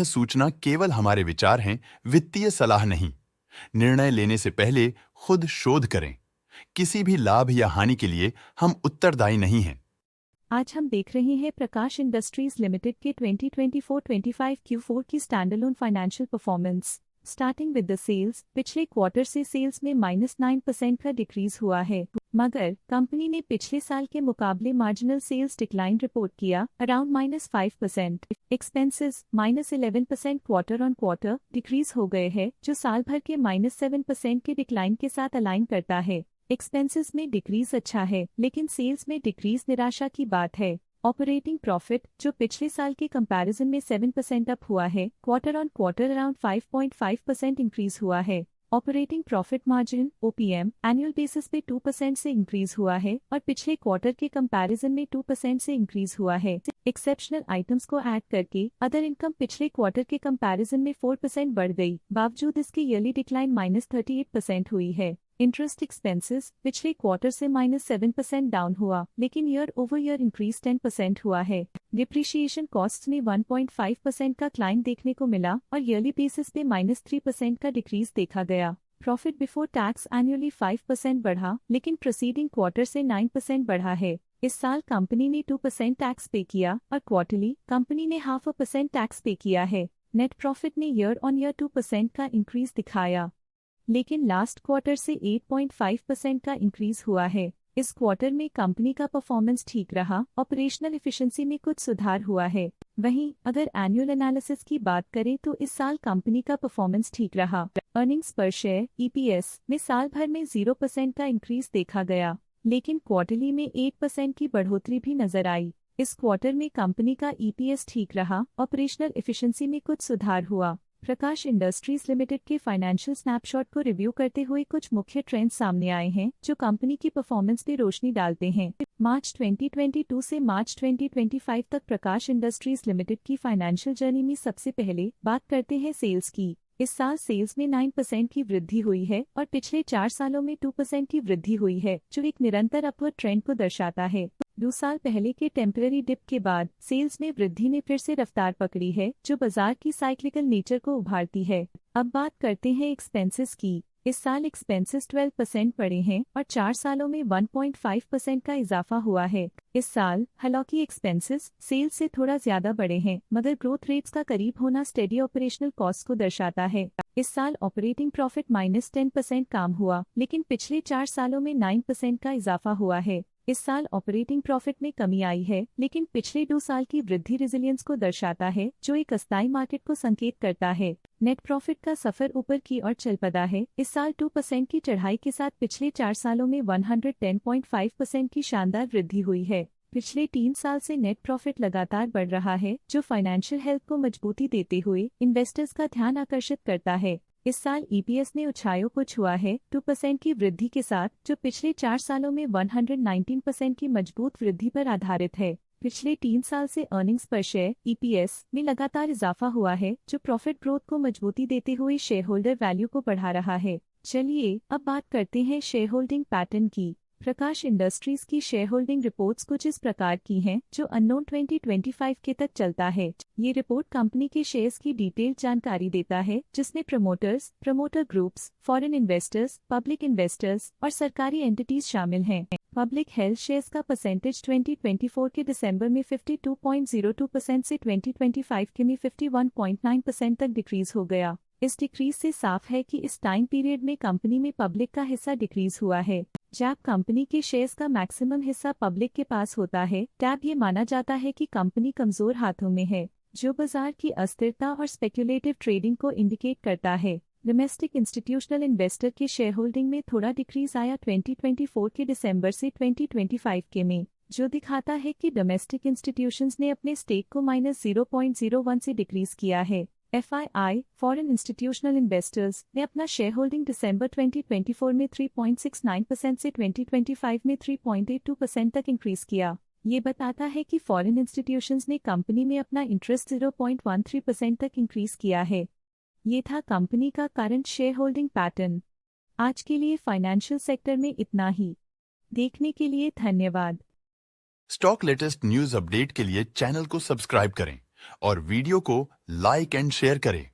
सूचना केवल हमारे विचार हैं, वित्तीय सलाह नहीं। निर्णय लेने से पहले खुद शोध करें। किसी भी लाभ या हानि के लिए हम उत्तरदायी नहीं हैं। आज हम देख रहे हैं प्रकाश इंडस्ट्रीज लिमिटेड के 2024-25 Q4 की standalone financial performance. Starting with the sales, पिछले क्वार्टर से सेल्स में -9% का डिक्रीज हुआ है, मगर कंपनी ने पिछले साल के मुकाबले मार्जिनल सेल्स डिक्लाइन रिपोर्ट किया, around -5%। Expenses -11% quarter on quarter decrease हो गए हैं, जो साल भर के -7% के डिक्लाइन के साथ अलाइन करता है। एक्सपेंसेस में डिक्रीज अच्छा है, लेकिन सेल्स में डिक्रीज निराशा की बात है। ऑपरेटिंग प्रॉफिट, जो पिछले साल के कंपैरिजन में 7% अप हुआ है, quarter on quarter around 5.5% increase हुआ है। Operating profit margin (OPM) annual basis पे 2% से इंक्रीज हुआ है और पिछले क्वार्टर के कंपैरिजन में 2% से इंक्रीज हुआ है। एक्सेप्शनल आइटम्स को ऐड करके अदर इनकम पिछले क्वार्टर के कंपैरिजन में 4% बढ़ गई, बावजूद इसके ईयरली डिक्लाइन -38% हुई है। इंटरेस्ट एक्सपेंसेस पिछले क्वार्टर से -7% डाउन हुआ, लेकिन ईयर ओवर ईयर इंक्रीज 10% हुआ है। डिप्रिशिएशन कॉस्ट्स में 1.5% का क्लाइम देखने को मिला और ईयरली बेसिस पे -3% का डिक्रीज देखा गया। प्रॉफिट बिफोर टैक्स एनुअली 5% बढ़ा, लेकिन प्रोसीडिंग क्वार्टर से 9% बढ़ा है। इस साल कंपनी ने 2% टैक्स पे किया और क्वार्टरली कंपनी ने 0.5% टैक्स पे किया है। नेट प्रॉफिट ने ईयर ऑन ईयर 2% का इंक्रीज दिखाया, लेकिन लास्ट क्वार्टर से 8.5% का इंक्रीज हुआ है। इस क्वार्टर में कंपनी का परफॉर्मेंस ठीक रहा, ऑपरेशनल एफिशिएंसी में कुछ सुधार हुआ है। वहीं अगर एनुअल एनालिसिस की बात करें तो इस साल कंपनी का परफॉर्मेंस ठीक रहा। अर्निंग्स पर शेयर (EPS) में साल भर में 0% का इंक्रीज देखा गया, लेकिन क्वार्टरली में 8% की बढ़ोतरी भी नजर आई। इस क्वार्टर में कंपनी का EPS ठीक रहा, ऑपरेशनल एफिशिएंसी में कुछ सुधार हुआ। प्रकाश इंडस्ट्रीज लिमिटेड के फाइनेंशियल स्नैपशॉट को रिव्यू करते हुए कुछ मुख्य ट्रेंड्स सामने आए हैं, जो कंपनी की परफॉर्मेंस पे रोशनी डालते हैं। मार्च 2022 से मार्च 2025 तक प्रकाश इंडस्ट्रीज लिमिटेड की फाइनेंशियल जर्नी में सबसे पहले बात करते हैं सेल्स की। इस साल सेल्स में 9% की वृद्धि हुई है और पिछले 4 सालों में 2% की वृद्धि हुई है, जो एक निरंतर अपवर्ड ट्रेंड को दर्शाता है। 2 साल पहले के टेम्पररी डिप के बाद सेल्स में वृद्धि ने फिर से रफ्तार पकड़ी है, जो बाजार की साइक्लिकल नेचर को उभारती है। अब बात करते हैं एक्सपेंसेस की। इस साल एक्सपेंसेस 12% बढ़े हैं और 4 सालों में 1.5% का इजाफा हुआ है। इस साल हालांकि एक्सपेंसेस सेल्स से थोड़ा ज्यादा बढ़े हैं, मगर ग्रोथ रेट्स का करीब होना स्टेडी ऑपरेशनल कॉस्ट को दर्शाता है। इस साल ऑपरेटिंग प्रॉफिट -10% कम हुआ, लेकिन पिछले 4 सालों में 9% का इजाफा हुआ है। इस साल ऑपरेटिंग प्रॉफिट में कमी आई है, लेकिन पिछले 2 साल की वृद्धि रेजिलियंस को दर्शाता है, जो एक अस्थायी मार्केट को संकेत करता है। नेट प्रॉफिट का सफर ऊपर की ओर चल पड़ा है। इस साल 2% की चढ़ाई के साथ पिछले 4 सालों में 110.5% की शानदार वृद्धि हुई है। पिछले 3 साल से नेट प्रॉफिट लगातार बढ़ रहा है, जो फाइनेंशियल हेल्थ को मजबूती देते हुए इन्वेस्टर्स का ध्यान आकर्षित करता है। इस साल EPS ने ऊंचाइयों को छुआ है 2% की वृद्धि के साथ, जो पिछले 4 सालों में 119% की मजबूत वृद्धि पर आधारित है। पिछले 3 साल से अर्निंग्स पर शेयर (EPS) में लगातार इजाफा हुआ है, जो प्रॉफिट ग्रोथ को मजबूती देते हुए शेयर होल्डर वैल्यू को बढ़ा रहा है। चलिए अब बात करते हैं शेयर होल्डिंग पैटर्न की। प्रकाश इंडस्ट्रीज की शेयर होल्डिंग रिपोर्ट्स कुछ इस प्रकार की हैं, जो अननोन 2025 के तक चलता है। ये रिपोर्ट कंपनी के शेयर्स की डिटेल्ड जानकारी देता है, जिसमें promoters, promoter groups, foreign investors, public investors और सरकारी एंटिटीज शामिल हैं। पब्लिक हेल्थ शेयर्स का परसेंटेज 2024 के दिसंबर में 52.02% से 2025 के में 51.9% तक डिक्रीज हो गया। इस डिक्रीज से साफ है कि इस टाइम पीरियड में कंपनी में पब्लिक का हिस्सा डिक्रीज हुआ है। जब कंपनी के शेयर्स का मैक्सिमम हिस्सा पब्लिक के पास होता है, तब ये माना जाता है कि कंपनी कमजोर हाथों में है, जो बाजार की अस्थिरता और स्पेक्युलेटिव ट्रेडिंग को इंडिकेट करता है। डोमेस्टिक इंस्टीट्यूशनल इन्वेस्टर के शेयर होल्डिंग में थोड़ा डिक्रीज आया 2024 के दिसंबर से 2025 के में, जो दिखाता है कि डोमेस्टिक इंस्टीट्यूशंस ने अपने स्टेक को -0.01 से डिक्रीज किया है। FII फॉरेन इंस्टीट्यूशनल इन्वेस्टर्स ने अपना शेयर होल्डिंग दिसंबर 2024 में 3.69% से 2025 में 3.82% तक इंक्रीज किया। ये बताता है कि फॉरेन इंस्टीट्यूशंस ने कंपनी में अपना इंटरेस्ट 0.13% तक इंक्रीज किया है। ये था कंपनी का करंट शेयर होल्डिंग पैटर्न। आज के लिए फाइनेंशियल सेक्टर में इतना ही। देखने के लिए धन्यवाद। स्टॉक लेटेस्ट न्यूज अपडेट के लिए चैनल को सब्सक्राइब करें और वीडियो को लाइक एंड शेयर करें।